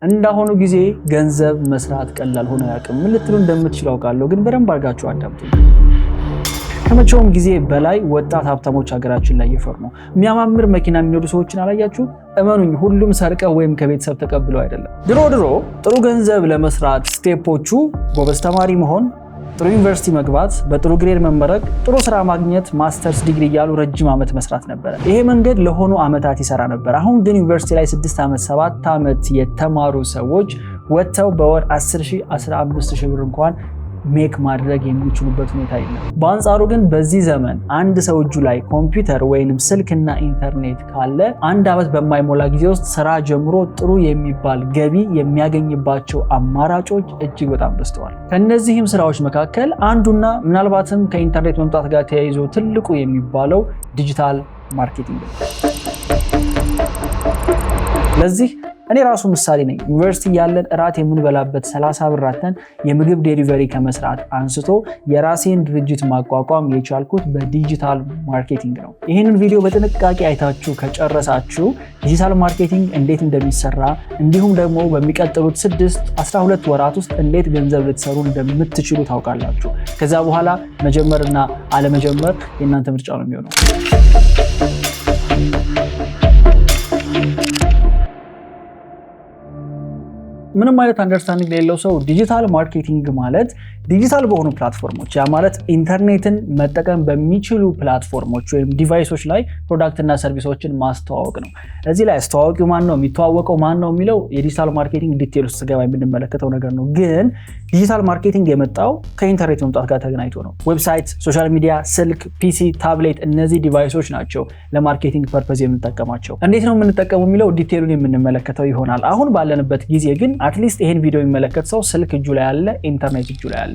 እንዳሁኑ ጊዜ ገንዘብ መስራት ቀላል ሆኖ ያቅም ምን ልትሉ እንደምትችሉ አውቃለሁ፣ ግን በደንብ አድርጋችሁ አዳምጡ። ከመቼውም ጊዜ በላይ ወጣት ሀብታሞች ሀገራችን ላይ እየፈሩ ነው። የሚያማምር መኪና የሚነዱ ሰዎችን አላያችሁ? እመኑኝ፣ ሁሉም ሰርቀው ወይም ከቤተሰብ ተቀብለው አይደለም። ድሮ ጥሩ ገንዘብ ለመስራት ስቴፖቹ ጎበዝ ተማሪ መሆን፣ ጥሩ ዩኒቨርሲቲ መግባት፣ በጥሩ ግሬድ መመረቅ፣ ጥሩ ስራ ማግኘት፣ ማስተርስ ዲግሪ እያሉ ረጅም ዓመት መስራት ነበር። ይሄ መንገድ ለሆኑ ዓመታት ይሰራ ነበር። አሁን ግን ዩኒቨርሲቲ ላይ 6 ዓመት 7 ዓመት የተማሩ ሰዎች ወጥተው በወር 10,000 15,000 ብር እንኳን ሜክ ማድረግ የሚችሉበት ሁኔታ የለም። በአንጻሩ ግን በዚህ ዘመን አንድ ሰው እጁ ላይ ኮምፒውተር ወይንም ስልክና ኢንተርኔት ካለ 1 ዓመት በማይሞላ ጊዜ ውስጥ ስራ ጀምሮ ጥሩ የሚባል ገቢ የሚያገኝባቸው አማራጮች እጅግ በጣም በዝተዋል። ከነዚህም ስራዎች መካከል አንዱና ምናልባትም ከኢንተርኔት መምጣት ጋር ተያይዞ ትልቁ የሚባለው ዲጂታል ማርኬቲንግ ነው። ለዚህ እኔ ራሱ ምሳሌ ነኝ። ዩኒቨርሲቲ ያለን እራት የምንበላበት 30 ብር አተን የምግብ ዴሊቨሪ ከመስራት አንስቶ የራሴን ድርጅት ማቋቋም የቻልኩት በዲጂታል ማርኬቲንግ ነው። ይህንን ቪዲዮ በጥንቃቄ አይታችሁ ከጨረሳችሁ ዲጂታል ማርኬቲንግ እንዴት እንደሚሰራ እንዲሁም ደግሞ በሚቀጥሉት 6-12 ወራት ውስጥ እንዴት ገንዘብ ልትሰሩ እንደምትችሉ ታውቃላችሁ። ከዛ በኋላ መጀመርና አለመጀመር የእናንተ ምርጫ ነው የሚሆነው። ምንም አይነት አንደርስታንዲንግ የሌለው ሰው ዲጂታል ማርኬቲንግ ማለት ዲጂታል በሆኑ ፕላትፎርሞች ያ ማለት ኢንተርኔትን መጠቀም በሚችሉ ፕላትፎርሞች ወይም ዲቫይሶች ላይ ፕሮዳክትና ሰርቪሶችን ማስተዋወቅ ነው። እዚህ ላይ አስተዋዋቂው ማን ነው፣ የሚተዋወቀው ማን ነው የሚለው የዲጂታል ማርኬቲንግ ዲቴል ውስጥ ገባ የምንመለከተው ነገር ነው። ግን ዲጂታል ማርኬቲንግ የመጣው ከኢንተርኔት መምጣት ጋር ተገናኝቶ ነው። ዌብሳይት፣ ሶሻል ሚዲያ፣ ስልክ፣ ፒሲ፣ ታብሌት እነዚህ ዲቫይሶች ናቸው ለማርኬቲንግ ፐርፐዝ የምንጠቀማቸው። እንዴት ነው የምንጠቀመው የሚለው ዲቴሉን የምንመለከተው ይሆናል። አሁን ባለንበት ጊዜ ግን አትሊስት ይሄን ቪዲዮ የሚመለከት ሰው ስልክ እጁ ላይ ያለ፣ ኢንተርኔት እጁ ላይ ያለ፣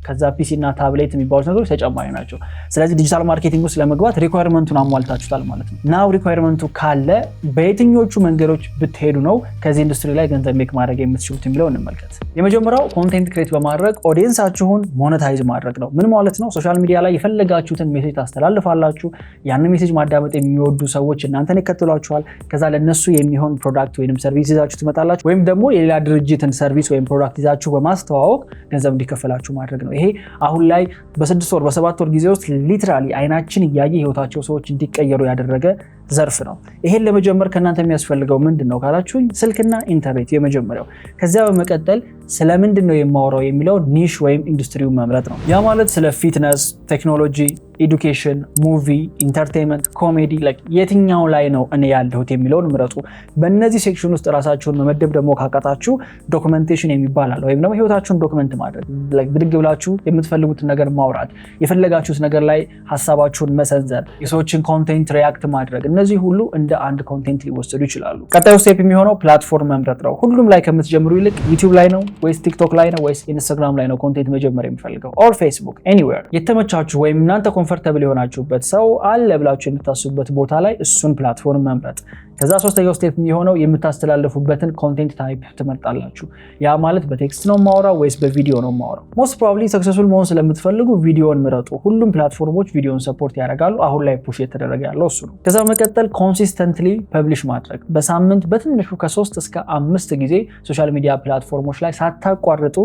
ከዛ ፒሲ እና ታብሌት የሚባሉት ነገሮች ተጨማሪ ናቸው። ስለዚህ ዲጂታል ማርኬቲንግ ውስጥ ለመግባት ሪኳየርመንቱን አሟልታችሁታል ማለት ነው። ናው ሪኳየርመንቱ ካለ በየትኞቹ መንገዶች ብትሄዱ ነው ከዚህ ኢንዱስትሪ ላይ ገንዘብ ሜክ ማድረግ የምትችሉት የሚለው እንመልከት። የመጀመሪያው ኮንቴንት ክሬት በማድረግ ኦዲየንሳችሁን ሞኔታይዝ ማድረግ ነው። ምን ማለት ነው? ሶሻል ሚዲያ ላይ የፈለጋችሁትን ሜሴጅ ታስተላልፋላችሁ። ያንን ሜሴጅ ማዳመጥ የሚወዱ ሰዎች እናንተን ይከተሏችኋል። ከዛ ለነሱ የሚሆን ፕሮዳክት ወይም ሰርቪስ ይዛችሁ ትመጣላችሁ። ወይም ደግሞ የሌላ ድርጅትን ሰርቪስ ወይም ፕሮዳክት ይዛችሁ በማስተዋወቅ ገንዘብ እንዲከፈላችሁ ማድረግ ነው። ይሄ አሁን ላይ በ6 ወር በ7 ወር ጊዜ ውስጥ ሊትራሊ አይናችን እያየ ህይወታቸው ሰዎች እንዲቀየሩ ያደረገ ዘርፍ ነው። ይሄን ለመጀመር ከእናንተ የሚያስፈልገው ምንድነው ካላችሁኝ ስልክና ኢንተርኔት የመጀመሪያው። ከዚያ በመቀጠል ስለምንድን ነው የማወራው የሚለው ኒሽ ወይም ኢንዱስትሪውን መምረጥ ነው። ያ ማለት ስለ ፊትነስ፣ ቴክኖሎጂ፣ ኤዱኬሽን፣ ሙቪ፣ ኢንተርቴይንመንት፣ ኮሜዲ የትኛው ላይ ነው እኔ ያለሁት የሚለውን ምረጡ። በእነዚህ ሴክሽን ውስጥ ራሳችሁን መመደብ ደግሞ ካቃታችሁ ዶክመንቴሽን የሚባል አለ። ወይም ደግሞ ህይወታችሁን ዶክመንት ማድረግ፣ ብድግ ብላችሁ የምትፈልጉትን ነገር ማውራት፣ የፈለጋችሁት ነገር ላይ ሀሳባችሁን መሰንዘር፣ የሰዎችን ኮንቴንት ሪያክት ማድረግ፣ እነዚህ ሁሉ እንደ አንድ ኮንቴንት ሊወሰዱ ይችላሉ። ቀጣዩ ስቴፕ የሚሆነው ፕላትፎርም መምረጥ ነው። ሁሉም ላይ ከምትጀምሩ ይልቅ ዩቲዩብ ላይ ነው ወይስ ቲክቶክ ላይ ነው ወይስ ኢንስታግራም ላይ ነው ኮንቴንት መጀመር የሚፈልገው ኦር ፌስቡክ ኤኒዌር የተመቻችሁ ወይም እናንተ ኮምፎርታብል የሆናችሁበት ሰው አለ ብላችሁ የምታስቡበት ቦታ ላይ እሱን ፕላትፎርም መምረጥ። ከዛ ሶስተኛው ስቴፕ የሚሆነው የምታስተላልፉበትን ኮንቴንት ታይፕ ትመርጣላችሁ። ያ ማለት በቴክስት ነው ማውራው ወይስ በቪዲዮ ነው ማውራው? ሞስት ፕሮባብሊ ሰክሰስፉል መሆን ስለምትፈልጉ ቪዲዮን ምረጡ። ሁሉም ፕላትፎርሞች ቪዲዮን ሰፖርት ያደርጋሉ። አሁን ላይ ፑሽ የተደረገ ያለው እሱ ነው። ከዛ መቀጠል ኮንሲስተንትሊ ፐብሊሽ ማድረግ። በሳምንት በትንሹ ከ3 እስከ 5 ጊዜ ሶሻል ሚዲያ ፕላትፎርሞች ላይ ሳታቋርጡ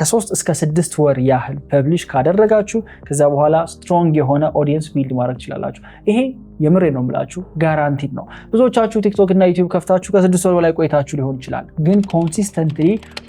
ከ3 እስከ 6 ወር ያህል ፐብሊሽ ካደረጋችሁ ከዛ በኋላ ስትሮንግ የሆነ ኦዲየንስ ቢልድ ማድረግ ትችላላችሁ። ይሄ የምሬ ነው የምላችሁ፣ ጋራንቲድ ነው። ብዙዎቻችሁ ቲክቶክ እና ዩቲዩብ ከፍታችሁ ከ6 ወር በላይ ቆይታችሁ ሊሆን ይችላል። ግን ኮንሲስተንትሊ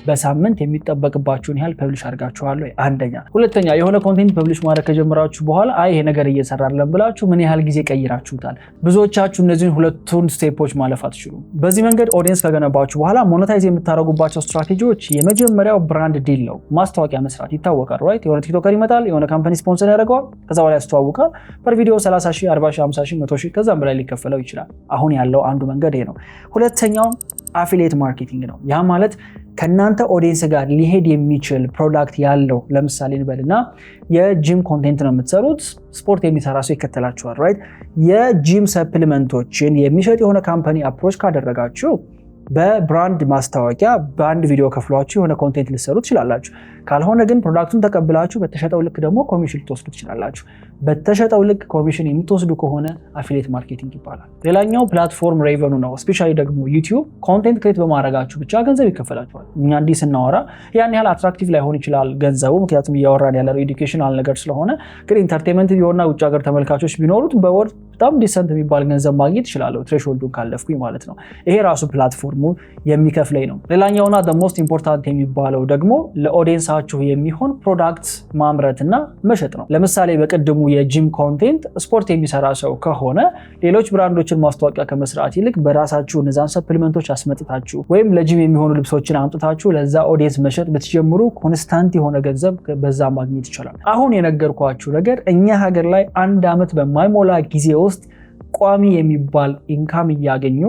በሳምንት የሚጠበቅባችሁን ያህል ፐብሊሽ አድርጋችኋል ወይ? አንደኛ። ሁለተኛ የሆነ ኮንቴንት ፐብሊሽ ማድረግ ከጀመራችሁ በኋላ ይሄ ነገር እየሰራ አይደለም ብላችሁ ምን ያህል ጊዜ ቀይራችሁታል? ብዙዎቻችሁ እነዚህን ሁለቱን ስቴፖች ማለፍ አትችሉም። በዚህ መንገድ ኦዲየንስ ከገነባችሁ በኋላ ሞኔታይዝ የምታደርጉባቸው ስትራቴጂዎች የመጀመሪያው ብራንድ ዲል ነው። ማስታወቂያ መስራት ይታወቃል ራይት? የሆነ ቲክቶከር ይመጣል፣ የሆነ ካምፓኒ ስፖንሰር ያደርገዋል፣ ከዛ በኋላ ያስተዋውቃል። ፐር ቪዲዮ 30,000 40,000 50,000 100,000 ከዛም በላይ ሊከፈለው ይችላል። አሁን ያለው አንዱ መንገድ ይሄ ነው። ሁለተኛው አፊሊየት ማርኬቲንግ ነው። ያ ማለት ከናንተ ኦዲየንስ ጋር ሊሄድ የሚችል ፕሮዳክት ያለው ለምሳሌ እንበልና የጂም ኮንቴንት ነው የምትሰሩት፣ ስፖርት የሚሰራ ሰው ይከተላችኋል ራይት? የጂም ሰፕሊመንቶችን የሚሸጥ የሆነ ካምፓኒ አፕሮች ካደረጋችሁ በብራንድ ማስታወቂያ በአንድ ቪዲዮ ከፍሏችሁ የሆነ ኮንቴንት ልትሰሩ ትችላላችሁ። ካልሆነ ግን ፕሮዳክቱን ተቀብላችሁ በተሸጠው ልክ ደግሞ ኮሚሽን ልትወስዱ ትችላላችሁ። በተሸጠው ልክ ኮሚሽን የምትወስዱ ከሆነ አፊሊየት ማርኬቲንግ ይባላል። ሌላኛው ፕላትፎርም ሬቨኑ ነው። ስፔሻሊ ደግሞ ዩቲዩብ ኮንቴንት ክሬት በማድረጋችሁ ብቻ ገንዘብ ይከፈላችኋል። እኛ እንዲህ ስናወራ ያን ያህል አትራክቲቭ ላይሆን ይችላል ገንዘቡ፣ ምክንያቱም እያወራን ያለው ኤዱኬሽናል ነገር ስለሆነ። ግን ኢንተርቴንመንት ቢሆንና ውጭ ሀገር ተመልካቾች ቢኖሩት በወር በጣም ዲሰንት የሚባል ገንዘብ ማግኘት ይችላለሁ፣ ትሬሽሆልዱን ካለፍኩኝ ማለት ነው። ይሄ ራሱ ፕላትፎርሙ የሚከፍለኝ ነው። ሌላኛውና ሞስት ኢምፖርታንት የሚባለው ደግሞ ለኦዲየንሳችሁ የሚሆን ፕሮዳክት ማምረትና መሸጥ ነው። ለምሳሌ በቅድሙ የጂም ኮንቴንት ስፖርት የሚሰራ ሰው ከሆነ ሌሎች ብራንዶችን ማስታወቂያ ከመስራት ይልቅ በራሳችሁ እነዛን ሰፕሊመንቶች አስመጥታችሁ ወይም ለጂም የሚሆኑ ልብሶችን አምጥታችሁ ለዛ ኦዲየንስ መሸጥ ብትጀምሩ ኮንስታንት የሆነ ገንዘብ በዛ ማግኘት ይችላል። አሁን የነገርኳችሁ ነገር እኛ ሀገር ላይ 1 ዓመት በማይሞላ ጊዜ ውስጥ ቋሚ የሚባል ኢንካም እያገኙ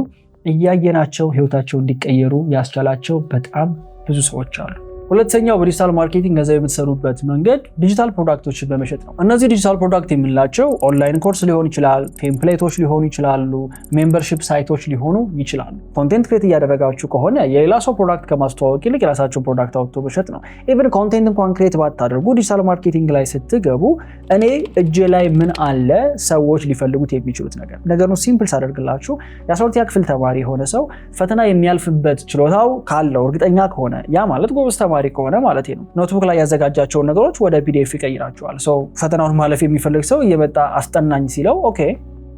እያየናቸው ህይወታቸው እንዲቀየሩ ያስቻላቸው በጣም ብዙ ሰዎች አሉ። ሁለተኛው በዲጂታል ማርኬቲንግ ገንዘብ የምትሰሩበት መንገድ ዲጂታል ፕሮዳክቶችን በመሸጥ ነው። እነዚህ ዲጂታል ፕሮዳክት የምንላቸው ኦንላይን ኮርስ ሊሆን ይችላል፣ ቴምፕሌቶች ሊሆኑ ይችላሉ፣ ሜምበርሺፕ ሳይቶች ሊሆኑ ይችላሉ። ኮንቴንት ክሬት እያደረጋችሁ ከሆነ የሌላ ሰው ፕሮዳክት ከማስተዋወቅ ይልቅ የራሳቸው ፕሮዳክት አውጥቶ መሸጥ ነው። ኢቭን ኮንቴንት እንኳን ክሬት ባታደርጉ ዲጂታል ማርኬቲንግ ላይ ስትገቡ እኔ እጄ ላይ ምን አለ ሰዎች ሊፈልጉት የሚችሉት ነገር። ነገሩን ሲምፕል ሳደርግላችሁ የ12ኛ ክፍል ተማሪ የሆነ ሰው ፈተና የሚያልፍበት ችሎታው ካለው እርግጠኛ ከሆነ ያ ማለት ጎበዝ ተማሪ ከሆነ ማለት ነው። ኖትቡክ ላይ ያዘጋጃቸውን ነገሮች ወደ ፒዲኤፍ ይቀይራቸዋል። ፈተናውን ማለፍ የሚፈልግ ሰው እየመጣ አስጠናኝ ሲለው ኦኬ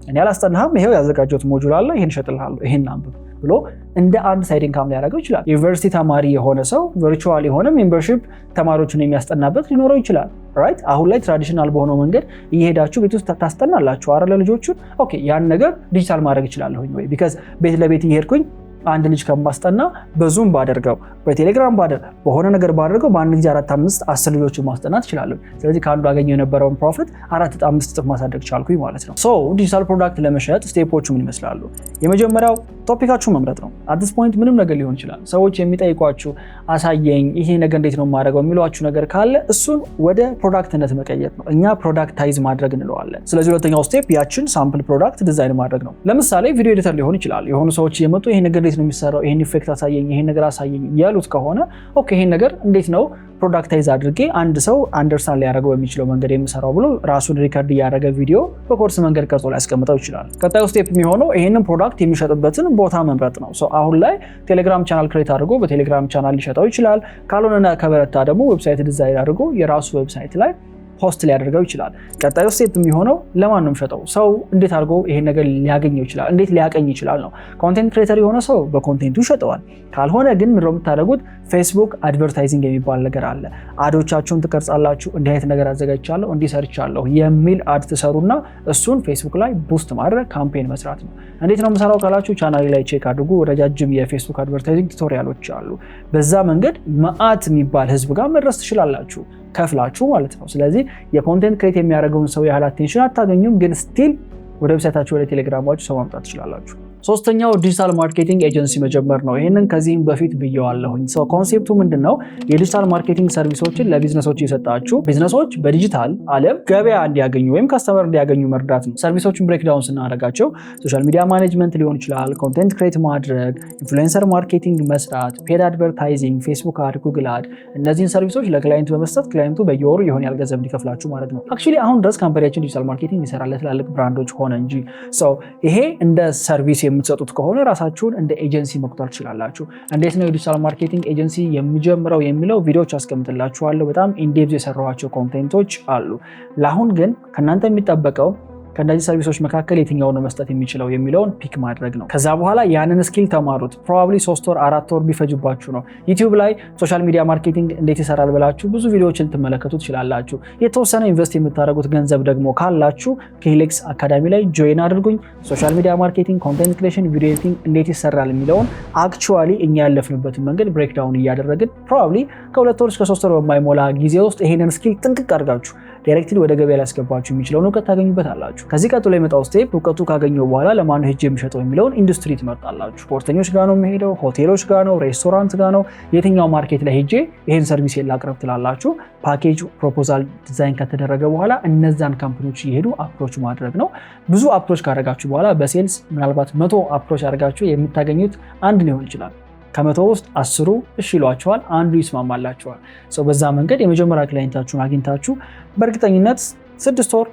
እኔ አላስጠናህም፣ ይሄው ያዘጋጀሁት ሞጁል አለ፣ ይሄን እሸጥልሃለሁ፣ ይሄን አንብብ ብሎ እንደ አንድ ሳይድ ኢንካም ሊያደርገው ይችላል። ዩኒቨርሲቲ ተማሪ የሆነ ሰው ቨርቹዋል የሆነ ሜምበርሺፕ ተማሪዎችን የሚያስጠናበት ሊኖረው ይችላል። ራይት አሁን ላይ ትራዲሽናል በሆነው መንገድ እየሄዳችሁ ቤት ውስጥ ታስጠናላችሁ አይደል ልጆቹን። ኦኬ ያን ነገር ዲጂታል ማድረግ እችላለሁኝ ወይ? ቢካዝ ቤት ለቤት እየሄድኩኝ አንድ ልጅ ከማስጠና በዙም ባደርገው በቴሌግራም በሆነ ነገር ባደርገው በአንድ ጊዜ 4፣ 5፣ 10 ልጆችን ማስጠናት እችላለሁ። ስለዚህ ከአንዱ አገኘው የነበረውን ፕሮፊት 4፣ 5 እጥፍ ማሳደግ ቻልኩኝ ማለት ነው። ዲጂታል ፕሮዳክት ለመሸጥ ስቴፖቹ ምን ይመስላሉ? የመጀመሪያው ቶፒካችሁ መምረጥ ነው። አዲስ ፖይንት ምንም ነገር ሊሆን ይችላል። ሰዎች የሚጠይቋችሁ አሳየኝ፣ ይሄ ነገር እንዴት ነው የማደርገው የሚሏችሁ ነገር ካለ እሱን ወደ ፕሮዳክትነት መቀየር ነው። እኛ ፕሮዳክታይዝ ማድረግ እንለዋለን። ስለዚህ ሁለተኛው ስቴፕ ያችን ሳምፕል ፕሮዳክት ዲዛይን ማድረግ ነው። ለምሳሌ ቪዲዮ ኤዲተር ሊሆን ይችላል። የሆኑ ሰዎች የመጡ ይሄ ነገር ነው የሚሰራው፣ ይሄን ኢፌክት አሳየኝ፣ ይሄን ነገር አሳየኝ ያሉት ከሆነ ኦኬ ይሄን ነገር እንዴት ነው ፕሮዳክታይዝ አድርጌ አንድ ሰው አንደርስታንድ ሊያደርገው በሚችለው መንገድ የምሰራው ብሎ ራሱን ሪከርድ እያደረገ ቪዲዮ በኮርስ መንገድ ቀርጾ ሊያስቀምጠው ይችላል። ቀጣዩ ስቴፕ የሚሆነው ይሄንን ፕሮዳክት የሚሸጥበትን ቦታ መምረጥ ነው። አሁን ላይ ቴሌግራም ቻናል ክሬት አድርጎ በቴሌግራም ቻናል ሊሸጠው ይችላል። ካልሆነና ከበረታ ደግሞ ዌብሳይት ዲዛይን አድርጎ የራሱ ዌብሳይት ላይ ሆስት ሊያደርገው ይችላል። ቀጣዩ ስቴፕ የሚሆነው ለማን ነው የምሸጠው? ሰው እንዴት አድርጎ ይሄን ነገር ሊያገኘው ይችላል? እንዴት ሊያቀኝ ይችላል ነው። ኮንቴንት ክሬተር የሆነ ሰው በኮንቴንቱ ይሸጠዋል። ካልሆነ ግን ምንድን ነው የምታደርጉት? ፌስቡክ አድቨርታይዚንግ የሚባል ነገር አለ። አዶቻችሁን ትቀርጻላችሁ። እንዲህ አይነት ነገር አዘጋጅቻለሁ፣ እንዲህ ሰርቻለሁ የሚል አድ ትሰሩና እሱን ፌስቡክ ላይ ቡስት ማድረግ ካምፔን መስራት ነው። እንዴት ነው የምሰራው ካላችሁ ቻናሌ ላይ ቼክ አድርጉ። ረጃጅም የፌስቡክ አድቨርታይዚንግ ቱቶሪያሎች አሉ። በዛ መንገድ መዓት የሚባል ህዝብ ጋር መድረስ ትችላላችሁ ከፍላችሁ ማለት ነው። ስለዚህ የኮንቴንት ክሬት የሚያደርገውን ሰው ያህል አቴንሽን አታገኙም፣ ግን ስቲል ወደ ዌብሳይታችሁ ወደ ቴሌግራማችሁ ሰው ማምጣት ትችላላችሁ። ሶስተኛው ዲጂታል ማርኬቲንግ ኤጀንሲ መጀመር ነው። ይህንን ከዚህም በፊት ብየዋለሁኝ። ኮንሴፕቱ ምንድነው? የዲጂታል ማርኬቲንግ ሰርቪሶችን ለቢዝነሶች እየሰጣችሁ ቢዝነሶች በዲጂታል ዓለም ገበያ እንዲያገኙ ወይም ካስተመር እንዲያገኙ መርዳት ነው። ሰርቪሶችን ብሬክዳውን ስናደርጋቸው ሶሻል ሚዲያ ማኔጅመንት ሊሆን ይችላል፣ ኮንቴንት ክሬት ማድረግ፣ ኢንፍሉዌንሰር ማርኬቲንግ መስራት፣ ፔድ አድቨርታይዚንግ፣ ፌስቡክ አድ፣ ጉግል አድ፣ እነዚህን ሰርቪሶች ለክላይንቱ በመስጠት ክላይንቱ በየወሩ የሆነ ያህል ገንዘብ እንዲከፍላችሁ ማለት ነው። አክቹዋሊ አሁን ድረስ ካምፓኒያችን ዲጂታል ማርኬቲንግ ይሰራል ለትላልቅ ብራንዶች ሆነ እንጂ ይሄ እንደ ሰርቪስ የምትሰጡት ከሆነ ራሳችሁን እንደ ኤጀንሲ መቁጠር ትችላላችሁ። እንዴት ነው የዲጂታል ማርኬቲንግ ኤጀንሲ የሚጀምረው የሚለው ቪዲዮዎች አስቀምጥላችኋለሁ። በጣም ኢንዴፕዝ የሰራኋቸው ኮንቴንቶች አሉ። ለአሁን ግን ከእናንተ የሚጠበቀው ከእነዚህ ሰርቪሶች መካከል የትኛውን ነው መስጠት የሚችለው የሚለውን ፒክ ማድረግ ነው። ከዛ በኋላ ያንን ስኪል ተማሩት። ፕሮባብሊ 3 ወር 4 ወር ቢፈጅባችሁ ነው። ዩቲዩብ ላይ ሶሻል ሚዲያ ማርኬቲንግ እንዴት ይሰራል ብላችሁ ብዙ ቪዲዮዎችን ትመለከቱ ትችላላችሁ። የተወሰነ ኢንቨስት የምታደርጉት ገንዘብ ደግሞ ካላችሁ ከሂሌክስ አካዳሚ ላይ ጆይን አድርጉኝ። ሶሻል ሚዲያ ማርኬቲንግ፣ ኮንቴንት ክሬሽን፣ ቪዲዮ ኤዲቲንግ እንዴት ይሰራል የሚለውን አክቹዋሊ እኛ ያለፍንበትን መንገድ ብሬክዳውን እያደረግን ፕሮባብሊ ከ2 ወር እስከ 3 ወር በማይሞላ ጊዜ ውስጥ ይሄንን ስኪል ጥንቅቅ አድርጋችሁ ዳይሬክትሊ ወደ ገበያ ሊያስገባችሁ የሚችለውን እውቀት ታገኙበታላችሁ። ከዚህ ቀጥሎ የመጣው ስቴፕ እውቀቱ ካገኘው በኋላ ለማን ሄጄ የሚሸጠው የሚለውን ኢንዱስትሪ ትመርጣላችሁ። ስፖርተኞች ጋር ነው የሚሄደው፣ ሆቴሎች ጋር ነው፣ ሬስቶራንት ጋር ነው፣ የትኛው ማርኬት ላይ ሄጄ ይሄን ሰርቪስ ላቅርብ ትላላችሁ። ፓኬጅ ፕሮፖዛል ዲዛይን ከተደረገ በኋላ እነዛን ካምፓኒዎች እየሄዱ አፕሮች ማድረግ ነው። ብዙ አፕሮች ካደረጋችሁ በኋላ በሴልስ ምናልባት 100 አፕሮች አድርጋችሁ የምታገኙት አንድ ሊሆን ይችላል። ከመቶ ውስጥ 10ሩ እሺ ይሏቸዋል፣ አንዱ ይስማማላቸዋል። በዛ መንገድ የመጀመሪያ ክላይንታችሁን አግኝታችሁ በእርግጠኝነት 6 ወር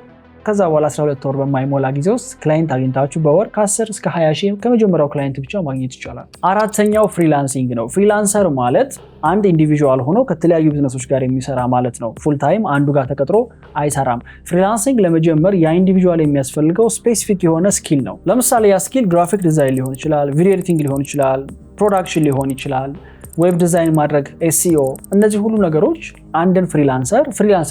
ከዛ በኋላ 12 ወር በማይሞላ ጊዜ ውስጥ ክላይንት አግኝታችሁ በወር ከ10 እስከ 20 ሺህ ከመጀመሪያው ክላይንት ብቻ ማግኘት ይቻላል። አራተኛው ፍሪላንሲንግ ነው። ፍሪላንሰር ማለት አንድ ኢንዲቪጁዋል ሆኖ ከተለያዩ ቢዝነሶች ጋር የሚሰራ ማለት ነው። ፉል ታይም አንዱ ጋር ተቀጥሮ አይሰራም። ፍሪላንሲንግ ለመጀመር ያ ኢንዲቪጁዋል የሚያስፈልገው ስፔሲፊክ የሆነ ስኪል ነው። ለምሳሌ ያ ስኪል ግራፊክ ዲዛይን ሊሆን ይችላል፣ ቪዲዮ ኤዲቲንግ ሊሆን ይችላል፣ ፕሮዳክሽን ሊሆን ይችላል፣ ዌብ ዲዛይን ማድረግ፣ ኤስኢኦ። እነዚህ ሁሉ ነገሮች አንድን ፍሪላንሰር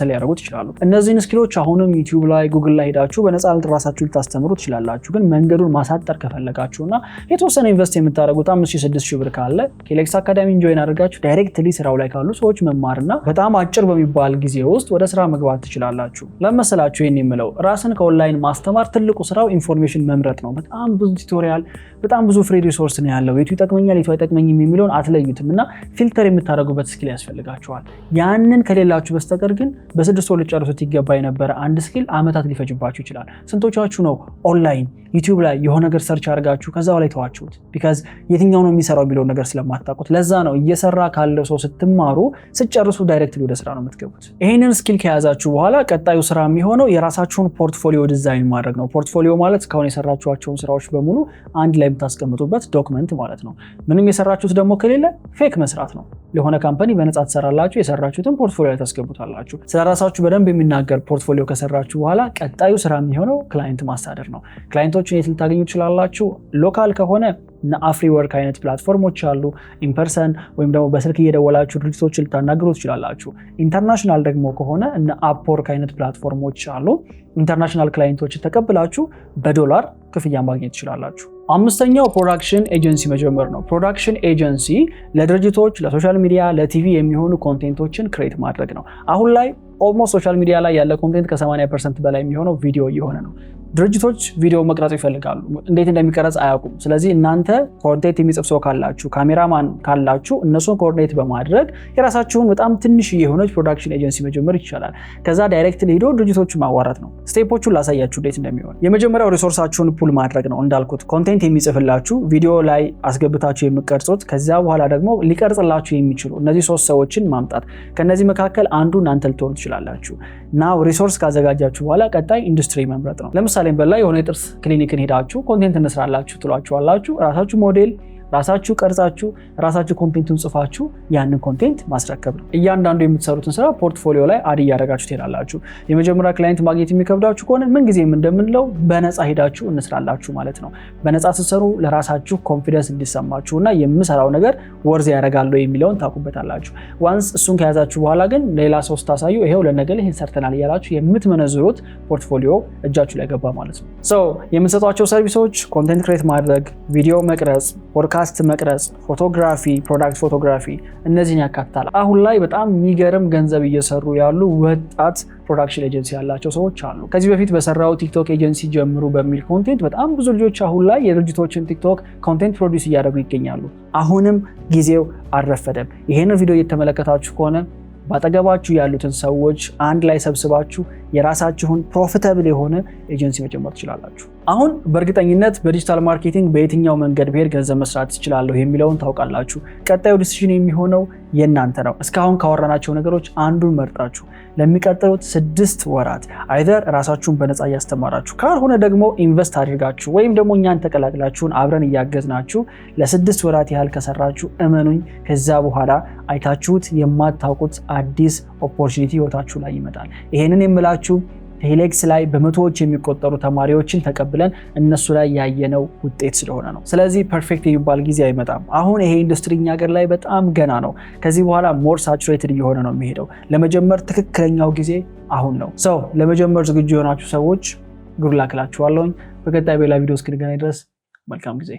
ሊያደርጉት ይችላሉ። እነዚህን ስኪሎች አሁንም ዩቲዩብ ላይ ጉግል ላይ ሄዳችሁ በነፃ ራሳችሁ ልታስተምሩ ትችላላችሁ። ግን መንገዱን ማሳጠር ከፈለጋችሁና የተወሰነ ኢንቨስት የምታደርጉት 5,000-6,000 ብር ካለ ኬሌክስ አካዳሚ ጆይን አድርጋችሁ ዳይሬክትሊ ስራው ላይ ካሉ ሰዎች መማርና በጣም አጭር በሚባል ጊዜ ውስጥ ወደ ስራ መግባት ትችላላችሁ። ለመሰላችሁ ይሄን የምለው ራስን ከኦንላይን ማስተማር ትልቁ ስራው ኢንፎርሜሽን መምረጥ ነው። በጣም ብዙ ቱቶሪያል፣ በጣም ብዙ ፍሪ ሪሶርስ ነው ያለው። የቱ ይጠቅመኛል የቱ አይጠቅመኝም የሚለውን አትለዩትም እና ፊልተር የምታደርጉበት ስኪል ያስፈልጋችኋል። ያንን ከሌላችሁ በስተቀር ግን በ6 ወር ልጨርሱት ይገባ የነበረ አንድ ስኪል አመታት ሊፈጅባችሁ ይችላል። ስንቶቻችሁ ነው ኦንላይን ዩቲዩብ ላይ የሆነ ነገር ሰርች አድርጋችሁ ከዛው ላይ ተዋችሁት? ቢካዝ የትኛው ነው የሚሰራው የሚለው ነገር ስለማታውቁት። ለዛ ነው እየሰራ ካለው ሰው ስትማሩ ስትጨርሱ ዳይሬክትሊ ወደ ስራ ነው የምትገቡት። ይሄንን ስኪል ከያዛችሁ በኋላ ቀጣዩ ስራ የሚሆነው የራሳችሁን ፖርትፎሊዮ ዲዛይን ማድረግ ነው። ፖርትፎሊዮ ማለት እስካሁን የሰራችኋቸውን ስራዎች በሙሉ አንድ ላይ የምታስቀምጡበት ዶክመንት ማለት ነው። ምንም የሰራችሁት ደግሞ ከሌለ ፌክ መስራት ነው። ለሆነ ካምፓኒ በነፃ ትሰራላችሁ፣ የሰራችሁትን ፖርትፎሊዮ ላይ ታስገቡታላችሁ። ስለራሳችሁ በደንብ የሚናገር ፖርትፎሊዮ ከሰራችሁ በኋላ ቀጣዩ ስራ የሚሆነው ክላይንት ማሳደር ነው። ክላይንቶችን የት ልታገኙ ትችላላችሁ? ሎካል ከሆነ እና አፍሪወርክ አይነት ፕላትፎርሞች አሉ። ኢንፐርሰን ወይም ደግሞ በስልክ እየደወላችሁ ድርጅቶችን ልታናግሩ ትችላላችሁ። ኢንተርናሽናል ደግሞ ከሆነ እና አፕወርክ አይነት ፕላትፎርሞች አሉ። ኢንተርናሽናል ክላይንቶችን ተቀብላችሁ በዶላር ክፍያ ማግኘት ትችላላችሁ። አምስተኛው ፕሮዳክሽን ኤጀንሲ መጀመር ነው። ፕሮዳክሽን ኤጀንሲ ለድርጅቶች፣ ለሶሻል ሚዲያ፣ ለቲቪ የሚሆኑ ኮንቴንቶችን ክሬት ማድረግ ነው። አሁን ላይ ኦልሞስት ሶሻል ሚዲያ ላይ ያለ ኮንቴንት ከ80% በላይ የሚሆነው ቪዲዮ እየሆነ ነው። ድርጅቶች ቪዲዮ መቅረጽ ይፈልጋሉ፣ እንዴት እንደሚቀረጽ አያውቁም። ስለዚህ እናንተ ኮንቴንት የሚጽፍ ሰው ካላችሁ፣ ካሜራማን ካላችሁ እነሱን ኮኦርዲኔት በማድረግ የራሳችሁን በጣም ትንሽ የሆነች ፕሮዳክሽን ኤጀንሲ መጀመር ይቻላል። ከዛ ዳይሬክትሊ ሄዶ ድርጅቶቹን ማዋራት ነው። ስቴፖቹን ላሳያችሁ እንዴት እንደሚሆን። የመጀመሪያው ሪሶርሳችሁን ፑል ማድረግ ነው። እንዳልኩት ኮንቴንት የሚጽፍላችሁ ቪዲዮ ላይ አስገብታችሁ የምትቀርጹት፣ ከዛ በኋላ ደግሞ ሊቀርጽላችሁ የሚችሉ እነዚህ 3 ሰዎችን ማምጣት። ከነዚህ መካከል አንዱ እናንተ ልትሆኑ ትችላላችሁ። ናው ሪሶርስ ካዘጋጃችሁ በኋላ ቀጣይ ኢንዱስትሪ መምረጥ ነው። ለምሳሌ በላይ የሆነ የጥርስ ክሊኒክን ሄዳችሁ ኮንቴንት እንስራላችሁ ትሏችኋላችሁ። ራሳችሁ ሞዴል ራሳችሁ ቀርጻችሁ ራሳችሁ ኮንቴንቱን ጽፋችሁ ያንን ኮንቴንት ማስረከብ ነው። እያንዳንዱ የምትሰሩትን ስራ ፖርትፎሊዮ ላይ አድ እያደረጋችሁ ትሄዳላችሁ። የመጀመሪያ ክላይንት ማግኘት የሚከብዳችሁ ከሆነ ምንጊዜም እንደምንለው በነፃ ሄዳችሁ እንስራላችሁ ማለት ነው። በነፃ ስትሰሩ ለራሳችሁ ኮንፊደንስ እንዲሰማችሁና የምሰራው ነገር ወርዝ ያደርጋል የሚለውን ታውቁበታላችሁ። ዋንስ እሱን ከያዛችሁ በኋላ ግን ሌላ ሰው ስታሳዩ ይሄው ለነገር ይሄን ሰርተናል እያላችሁ የምትመነዝሩት ፖርትፎሊዮ እጃችሁ ላይ ገባ ማለት ነው። የምንሰጧቸው ሰርቪሶች ኮንቴንት ክሬት ማድረግ፣ ቪዲዮ መቅረጽ፣ ፖድካስት መቅረጽ፣ ፎቶግራፊ፣ ፕሮዳክት ፎቶግራፊ እነዚህን ያካትታል። አሁን ላይ በጣም የሚገርም ገንዘብ እየሰሩ ያሉ ወጣት ፕሮዳክሽን ኤጀንሲ ያላቸው ሰዎች አሉ። ከዚህ በፊት በሰራው ቲክቶክ ኤጀንሲ ጀምሩ በሚል ኮንቴንት በጣም ብዙ ልጆች አሁን ላይ የድርጅቶችን ቲክቶክ ኮንቴንት ፕሮዲውስ እያደረጉ ይገኛሉ። አሁንም ጊዜው አልረፈደም። ይሄንን ቪዲዮ እየተመለከታችሁ ከሆነ ባጠገባችሁ ያሉትን ሰዎች አንድ ላይ ሰብስባችሁ የራሳችሁን ፕሮፊታብል የሆነ ኤጀንሲ መጀመር ትችላላችሁ። አሁን በእርግጠኝነት በዲጂታል ማርኬቲንግ በየትኛው መንገድ ብሄድ ገንዘብ መስራት ትችላለሁ የሚለውን ታውቃላችሁ። ቀጣዩ ዲሲዥን የሚሆነው የእናንተ ነው። እስካሁን ካወራናቸው ነገሮች አንዱን መርጣችሁ ለሚቀጥሉት 6 ወራት አይደር ራሳችሁን በነፃ እያስተማራችሁ ካልሆነ ደግሞ ኢንቨስት አድርጋችሁ ወይም ደግሞ እኛን ተቀላቅላችሁን አብረን እያገዝናችሁ ለ6 ወራት ያህል ከሰራችሁ እመኑኝ ከዛ በኋላ አይታችሁት የማታውቁት አዲስ ኦፖርቹኒቲ ህይወታችሁ ላይ ይመጣል። ይሄንን የምላችሁ ሄሌክስ ላይ በመቶዎች የሚቆጠሩ ተማሪዎችን ተቀብለን እነሱ ላይ ያየነው ውጤት ስለሆነ ነው። ስለዚህ ፐርፌክት የሚባል ጊዜ አይመጣም። አሁን ይሄ ኢንዱስትሪ እኛ ሀገር ላይ በጣም ገና ነው። ከዚህ በኋላ ሞር ሳቹሬትድ እየሆነ ነው የሚሄደው። ለመጀመር ትክክለኛው ጊዜ አሁን ነው። ለመጀመር ዝግጁ የሆናችሁ ሰዎች ጉድ ላክ እላችኋለሁኝ። በቀጣይ በሌላ ቪዲዮ እስክንገናኝ ድረስ መልካም ጊዜ